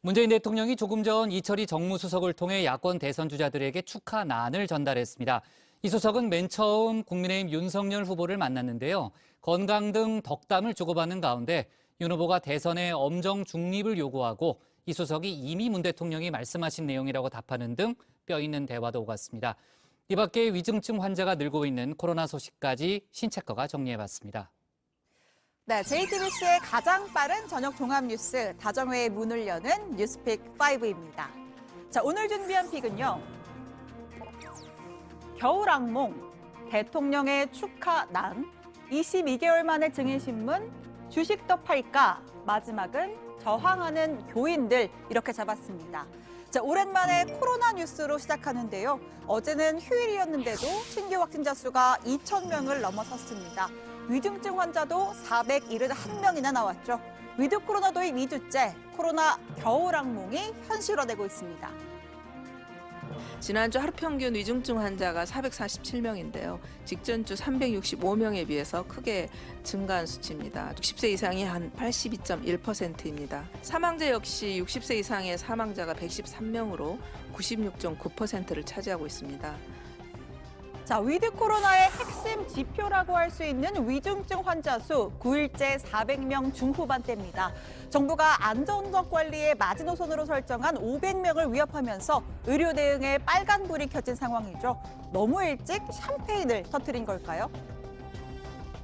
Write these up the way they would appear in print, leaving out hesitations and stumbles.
문재인 대통령이 조금 전 이철희 정무수석을 통해 야권 대선 주자들에게 축하난을 전달했습니다. 이 수석은 맨 처음 국민의힘 윤석열 후보를 만났는데요. 건강 등 덕담을 주고받는 가운데 윤 후보가 대선의 엄정 중립을 요구하고 이 수석이 이미 문 대통령이 말씀하신 내용이라고 답하는 등 뼈있는 대화도 오갔습니다. 이 밖에 위중증 환자가 늘고 있는 코로나 소식까지 신체커가 정리해봤습니다. 네, JTBC의 가장 빠른 저녁 종합 뉴스 다정회의 문을 여는 뉴스픽 5입니다. 자, 오늘 준비한 픽은요. 겨울 악몽, 대통령의 축하난, 22개월 만에 증인신문, 주식 더 팔까, 마지막은 저항하는 교인들 이렇게 잡았습니다. 자, 오랜만에 코로나 뉴스로 시작하는데요. 어제는 휴일이었는데도 신규 확진자 수가 2,000명을 넘어섰습니다. 위중증 환자도 471명이나 나왔죠. 위드 코로나 도입 2주째, 코로나 겨울 악몽이 현실화되고 있습니다. 지난주 하루 평균 위중증 환자가 447명인데요. 직전주 365명에 비해서 크게 증가한 수치입니다. 60세 이상이 한 82.1%입니다. 사망자 역시 60세 이상의 사망자가 113명으로 96.9%를 차지하고 있습니다. 자, 위드 코로나의 핵심 지표라고 할 수 있는 위중증 환자 수 9일째 400명 중후반대입니다. 정부가 안전적 관리의 마지노선으로 설정한 500명을 위협하면서 의료 대응에 빨간불이 켜진 상황이죠. 너무 일찍 샴페인을 터뜨린 걸까요?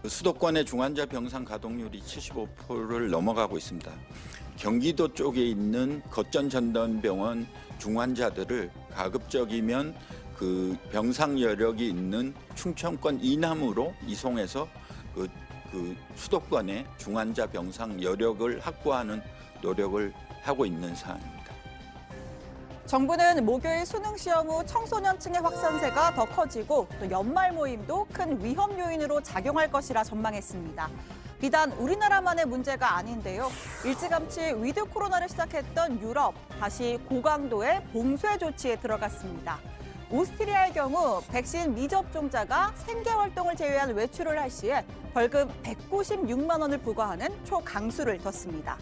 수도권의 중환자 병상 가동률이 75%를 넘어가고 있습니다. 경기도 쪽에 있는 거점전담병원 중환자들을 가급적이면 그 병상 여력이 있는 충청권 이남으로 이송해서 그 수도권의 중환자 병상 여력을 확보하는 노력을 하고 있는 사안입니다. 정부는 목요일 수능 시험 후 청소년층의 확산세가 더 커지고 또 연말 모임도 큰 위험 요인으로 작용할 것이라 전망했습니다. 비단 우리나라만의 문제가 아닌데요. 일찌감치 위드 코로나를 시작했던 유럽, 다시 고강도의 봉쇄 조치에 들어갔습니다. 오스트리아의 경우 백신 미접종자가 생계 활동을 제외한 외출을 할 시에 벌금 196만 원을 부과하는 초강수를 뒀습니다.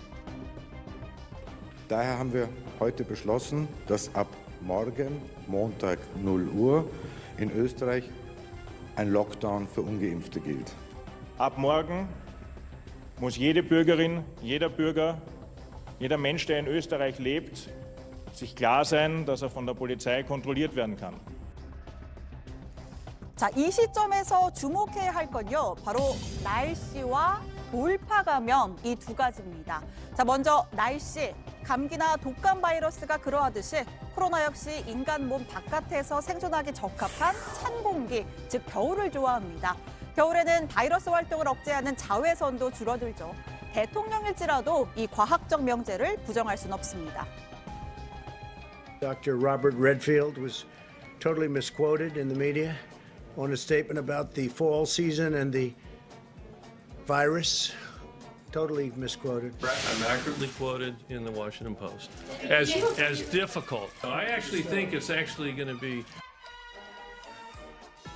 Daher haben wir heute beschlossen, dass ab morgen, Montag 0 Uhr, in Österreich ein Lockdown für Ungeimpfte gilt. Ab morgen muss jede Bürgerin, jeder Bürger, jeder Mensch, der in Österreich lebt, sich klar sein, dass er von der Polizei kontrolliert werden kann. 자, 이 시점에서 주목해야 할 건요. 바로 날씨와 돌파 감염 이 두 가지입니다. 자, 먼저 날씨. 감기나 독감 바이러스가 그러하듯이 코로나 역시 인간 몸 바깥에서 생존하기 적합한 찬 공기, 즉 겨울을 좋아합니다. 겨울에는 바이러스 활동을 억제하는 자외선도 줄어들죠. 대통령일지라도 이 과학적 명제를 부정할 순 없습니다. Dr. Robert Redfield was totally misquoted in the media on a statement about the fall season and the virus. Totally misquoted. I'm accurately quoted in the Washington Post as difficult. I actually think it's actually going to be.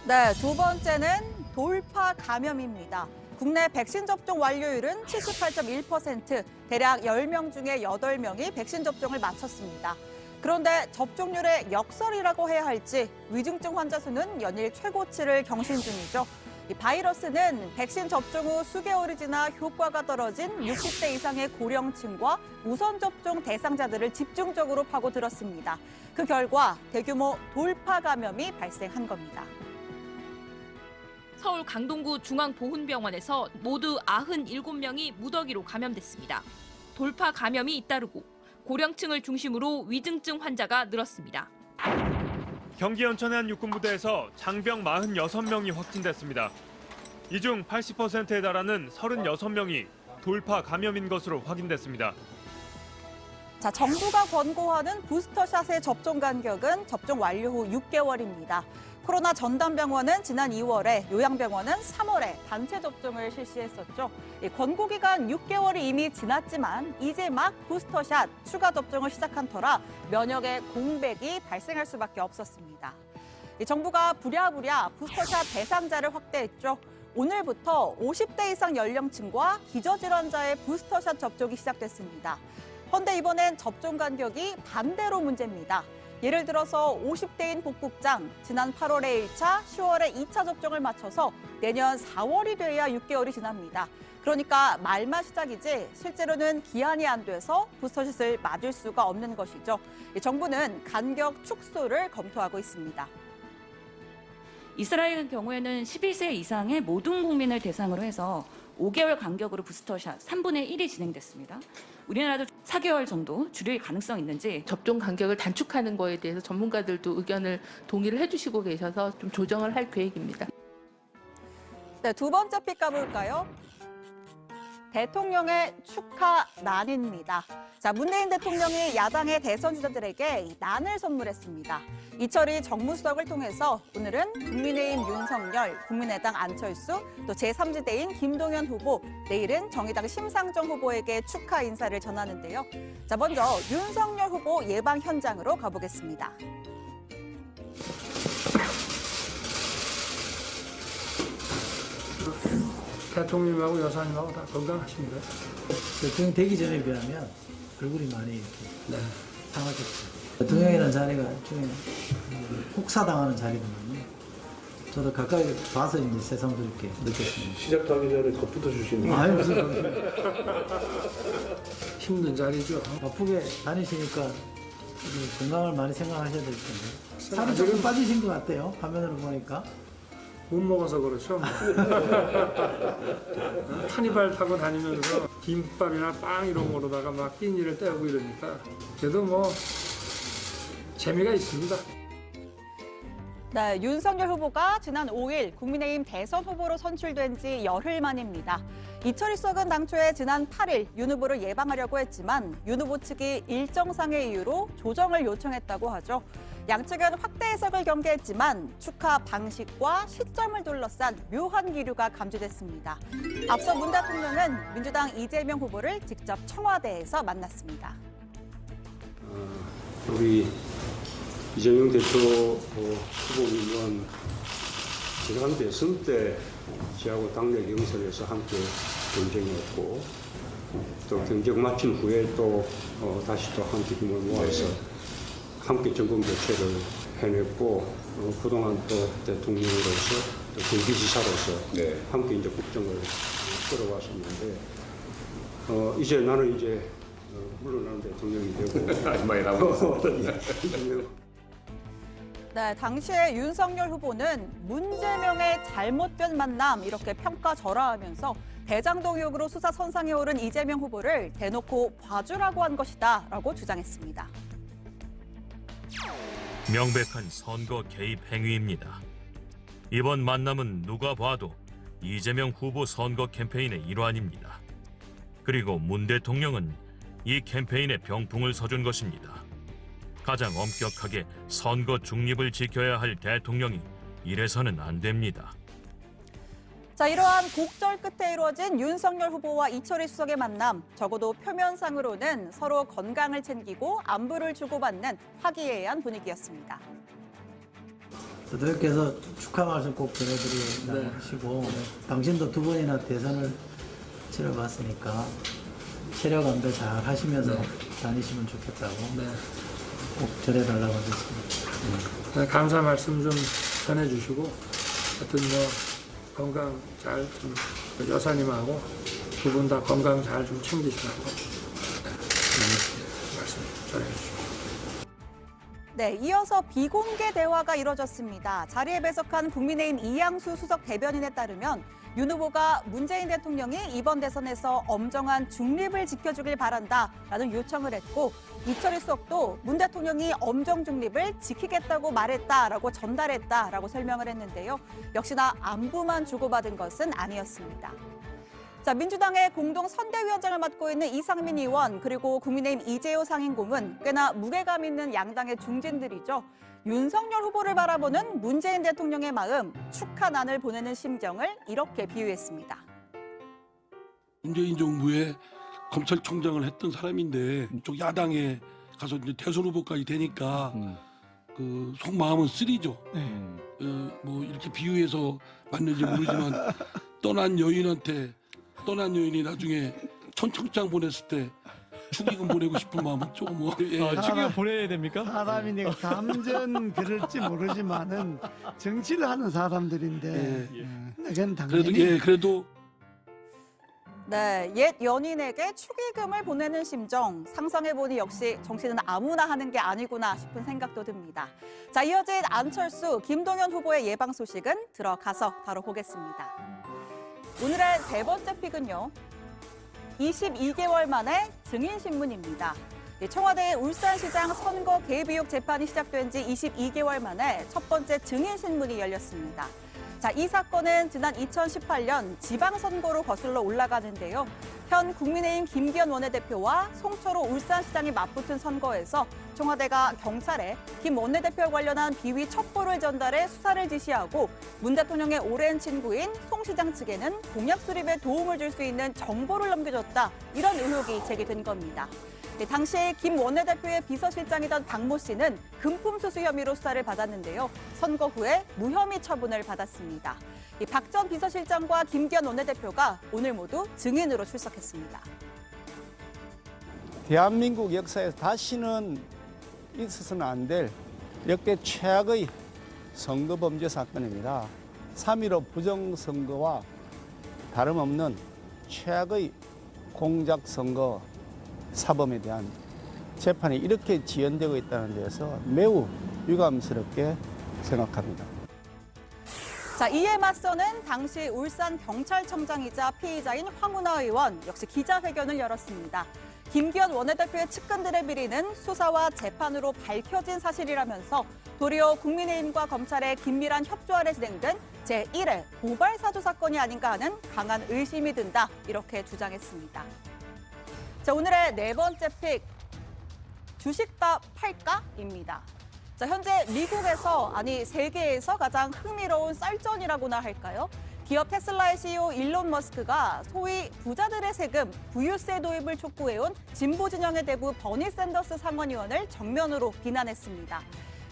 네, 두 번째는 돌파 감염입니다. 국내 백신 접종 완료율은 78.1%, 대략 10명 중에 8명이 백신 접종을 마쳤습니다. 그런데 접종률의 역설이라고 해야 할지 위중증 환자 수는 연일 최고치를 경신 중이죠. 이 바이러스는 백신 접종 후 수개월이 지나 효과가 떨어진 60대 이상의 고령층과 우선 접종 대상자들을 집중적으로 파고들었습니다. 그 결과 대규모 돌파 감염이 발생한 겁니다. 서울 강동구 중앙보훈병원에서 모두 97명이 무더기로 감염됐습니다. 돌파 감염이 잇따르고 고령층을 중심으로 위중증 환자가 늘었습니다. 경기 연천의 한 육군부대에서 장병 46명이 확진됐습니다. 이 중 80%에 달하는 36명이 돌파 감염인 것으로 확인됐습니다. 자, 정부가 권고하는 부스터샷의 접종 간격은 접종 완료 후 6개월입니다. 코로나 전담병원은 지난 2월에, 요양병원은 3월에 단체 접종을 실시했었죠. 권고 기간 6개월이 이미 지났지만 이제 막 부스터샷 추가 접종을 시작한 터라 면역의 공백이 발생할 수밖에 없었습니다. 정부가 부랴부랴 부스터샷 대상자를 확대했죠. 오늘부터 50대 이상 연령층과 기저질환자의 부스터샷 접종이 시작됐습니다. 헌데 이번엔 접종 간격이 반대로 문제입니다. 예를 들어서 50대인 복국장, 지난 8월에 1차, 10월에 2차 접종을 마쳐서 내년 4월이 돼야 6개월이 지납니다. 그러니까 말만 시작이지 실제로는 기한이 안 돼서 부스터샷을 맞을 수가 없는 것이죠. 정부는 간격 축소를 검토하고 있습니다. 이스라엘 경우에는 11세 이상의 모든 국민을 대상으로 해서 5개월 간격으로 부스터샷 3분의 1이 진행됐습니다. 우리나라도 4개월 정도 줄일 가능성이 있는지 접종 간격을 단축하는 거에 대해서 전문가들도 의견을 동의를 해주시고 계셔서 좀 조정을 할 계획입니다. 네, 두 번째 픽 가볼까요? 대통령의 축하난입니다. 자, 문재인 대통령이 야당의 대선 주자들에게 난을 선물했습니다. 이철이 정무수석을 통해서 오늘은 국민의힘 윤석열, 국민의당 안철수, 또 제3지대인 김동연 후보, 내일은 정의당 심상정 후보에게 축하 인사를 전하는데요. 자, 먼저 윤석열 후보 예방 현장으로 가보겠습니다. 대통령님하고 여사님하고 다 건강하십니다. 대통령 되기 전에 비하면 얼굴이 많이 이렇게 상하셨죠. 대통령이라는 자리가 일종의 혹사당하는 자리거든요. 저도 가까이 봐서 이제 새삼스럽게 느꼈습니다. 시작하기 전에 겁부터 주시는 아니 무슨 힘든 자리죠. 바쁘게 다니시니까 건강을 많이 생각하셔야 될 텐데. 살이 조금 빠지신 것 같아요. 화면으로 보니까. 못 먹어서 그렇죠. 카니발 타고 다니면서 김밥이나 빵 이런 거로다가 막 끼니를 때우고 이러니까 그래도 뭐 재미가 있습니다. 네, 윤석열 후보가 지난 5일 국민의힘 대선 후보로 선출된 지 열흘 만입니다. 이철희 수석은 당초에 지난 8일 윤 후보를 예방하려고 했지만 윤 후보 측이 일정상의 이유로 조정을 요청했다고 하죠. 양측은 확대 해석을 경계했지만 축하 방식과 시점을 둘러싼 묘한 기류가 감지됐습니다. 앞서 문 대통령은 민주당 이재명 후보를 직접 청와대에서 만났습니다. 우리 이재명 대표 후보님은 지난 대선 때 저하고 당내 경선에서 함께 경쟁했고 또 경쟁 마친 후에 또 다시 또 함께 힘을 모아서 함께 정권 교체를 해냈고 그동안 또 대통령으로서 또 경기지사로서 함께 이제 국정을 끌어왔었는데 이제 나는 이제 물러나는 대통령이 되고 많이 남았습니다. 네, 당시에 윤석열 후보는 문재명의 잘못된 만남 이렇게 평가절하하면서 대장동 의혹으로 수사 선상에 오른 이재명 후보를 대놓고 봐주라고 한 것이다라고 주장했습니다. 명백한 선거 개입 행위입니다. 이번 만남은 누가 봐도 이재명 후보 선거 캠페인의 일환입니다. 그리고 문 대통령은 이 캠페인에 병풍을 서준 것입니다. 가장 엄격하게 선거 중립을 지켜야 할 대통령이 이래서는 안 됩니다. 자, 이러한 곡절 끝에 이루어진 윤석열 후보와 이철희 수석의 만남, 적어도 표면상으로는 서로 건강을 챙기고 안부를 주고받는 화기애애한 분위기였습니다. 대통령께서 축하 말씀 꼭 전해드리시고 당신도 두 번이나 대선을 치러봤으니까 체력 안배 잘 하시면서 다니시면 좋겠다고 꼭 전해달라고 하셨습니다. 감사 말씀 좀 전해주시고 하여튼 건강 잘 좀 여사님하고 두 분 다 건강 잘 좀 챙기시라고 말씀 전해주시고. 네, 이어서 비공개 대화가 이뤄졌습니다. 자리에 배석한 국민의힘 이양수 수석 대변인에 따르면 윤 후보가 문재인 대통령이 이번 대선에서 엄정한 중립을 지켜주길 바란다라는 요청을 했고 이철희 수석도 문 대통령이 엄정 중립을 지키겠다고 말했다라고 전달했다라고 설명을 했는데요. 역시나 안부만 주고받은 것은 아니었습니다. 자, 민주당의 공동 선대위원장을 맡고 있는 이상민 의원 그리고 국민의힘 이재호 상임고문 꽤나 무게감 있는 양당의 중진들이죠. 윤석열 후보를 바라보는 문재인 대통령의 마음, 축하난을 보내는 심정을 이렇게 비유했습니다. 문재인 정부의 검찰총장을 했던 사람인데 쪽 야당에 가서 이제 대선 후보까지 되니까 그 속마음은 쓰리죠. 뭐 이렇게 비유해서 맞는지 모르지만 떠난 여인이 나중에 천청장 보냈을 때 축의금 보내고 싶은 마음은 조금 뭐. 축의금 보내야 됩니까? 사람이니까 감전 그럴지 모르지만은 정치를 하는 사람들인데 그건 당연히 그래도 네, 옛 연인에게 축의금을 보내는 심정 상상해보니 역시 정치는 아무나 하는 게 아니구나 싶은 생각도 듭니다. 자, 이어진 안철수, 김동연 후보의 예방 소식은 들어가서 바로 보겠습니다. 오늘의 세 번째 픽은요. 22개월 만에 증인신문입니다. 청와대의 울산시장 선거 개입 의혹 재판이 시작된 지 22개월 만에 첫 번째 증인신문이 열렸습니다. 자, 이 사건은 지난 2018년 지방선거로 거슬러 올라가는데요. 현 국민의힘 김기현 원내대표와 송철호 울산시장이 맞붙은 선거에서 청와대가 경찰에 김 원내대표와 관련한 비위 첩보를 전달해 수사를 지시하고 문 대통령의 오랜 친구인 송 시장 측에는 공약 수립에 도움을 줄 수 있는 정보를 넘겨줬다. 이런 의혹이 제기된 겁니다. 당시 김 원내대표의 비서실장이던 박모 씨는 금품 수수 혐의로 수사를 받았는데요. 선거 후에 무혐의 처분을 받았습니다. 박 전 비서실장과 김기현 원내대표가 오늘 모두 증인으로 출석했습니다. 대한민국 역사에서 다시는 있어서는 안 될 역대 최악의 선거범죄 사건입니다. 3.15 부정선거와 다름없는 최악의 공작선거 사범에 대한 재판이 이렇게 지연되고 있다는 데서 매우 유감스럽게 생각합니다. 자, 이에 맞서는 당시 울산 경찰청장이자 피의자인 황운하 의원 역시 기자회견을 열었습니다. 김기현 원내대표의 측근들의 비리는 수사와 재판으로 밝혀진 사실이라면서 도리어 국민의힘과 검찰의 긴밀한 협조 아래 진행된 제1회 고발 사주 사건이 아닌가 하는 강한 의심이 든다. 이렇게 주장했습니다. 자, 오늘의 네 번째 픽, 주식밥 팔까?입니다. 자, 현재 미국에서, 아니 세계에서 가장 흥미로운 썰전이라고나 할까요? 기업 테슬라의 CEO 일론 머스크가 소위 부자들의 세금, 부유세 도입을 촉구해온 진보 진영의 대부 버니 샌더스 상원의원을 정면으로 비난했습니다.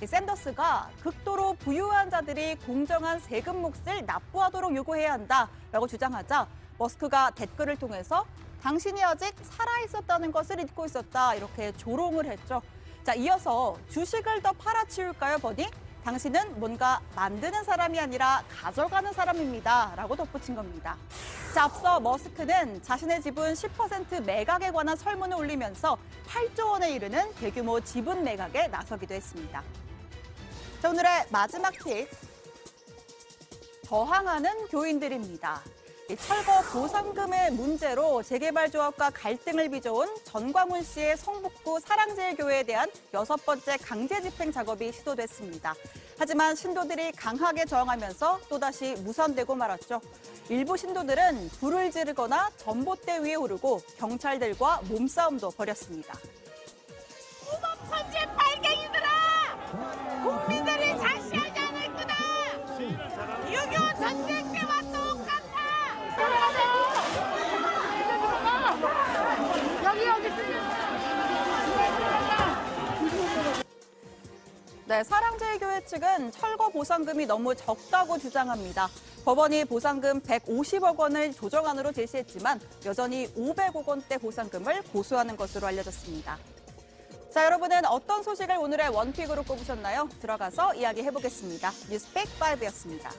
샌더스가 극도로 부유한 자들이 공정한 세금 몫을 납부하도록 요구해야 한다라고 주장하자 머스크가 댓글을 통해서 당신이 아직 살아있었다는 것을 잊고 있었다, 이렇게 조롱을 했죠. 자, 이어서 주식을 더 팔아치울까요, 버니? 당신은 뭔가 만드는 사람이 아니라 가져가는 사람입니다. 라고 덧붙인 겁니다. 자, 앞서 머스크는 자신의 지분 10% 매각에 관한 설문을 올리면서 8조 원에 이르는 대규모 지분 매각에 나서기도 했습니다. 자, 오늘의 마지막 팁, 저항하는 교인들입니다. 철거 보상금의 문제로 재개발조합과 갈등을 빚어온 전광훈 씨의 성북구 사랑제일교회에 대한 6번째 강제 집행 작업이 시도됐습니다. 하지만 신도들이 강하게 저항하면서 또다시 무산되고 말았죠. 일부 신도들은 불을 지르거나 전봇대 위에 오르고 경찰들과 몸싸움도 벌였습니다. 천재 발갱이들아! 국민들이 자시하지 않을 거다! 6.25 전쟁 때와 똑같아! 네, 사랑제일교회 측은 철거 보상금이 너무 적다고 주장합니다. 법원이 보상금 150억 원을 조정안으로 제시했지만 여전히 500억 원대 보상금을 고수하는 것으로 알려졌습니다. 자, 여러분은 어떤 소식을 오늘의 원픽으로 꼽으셨나요? 들어가서 이야기해보겠습니다. 뉴스픽 5였습니다.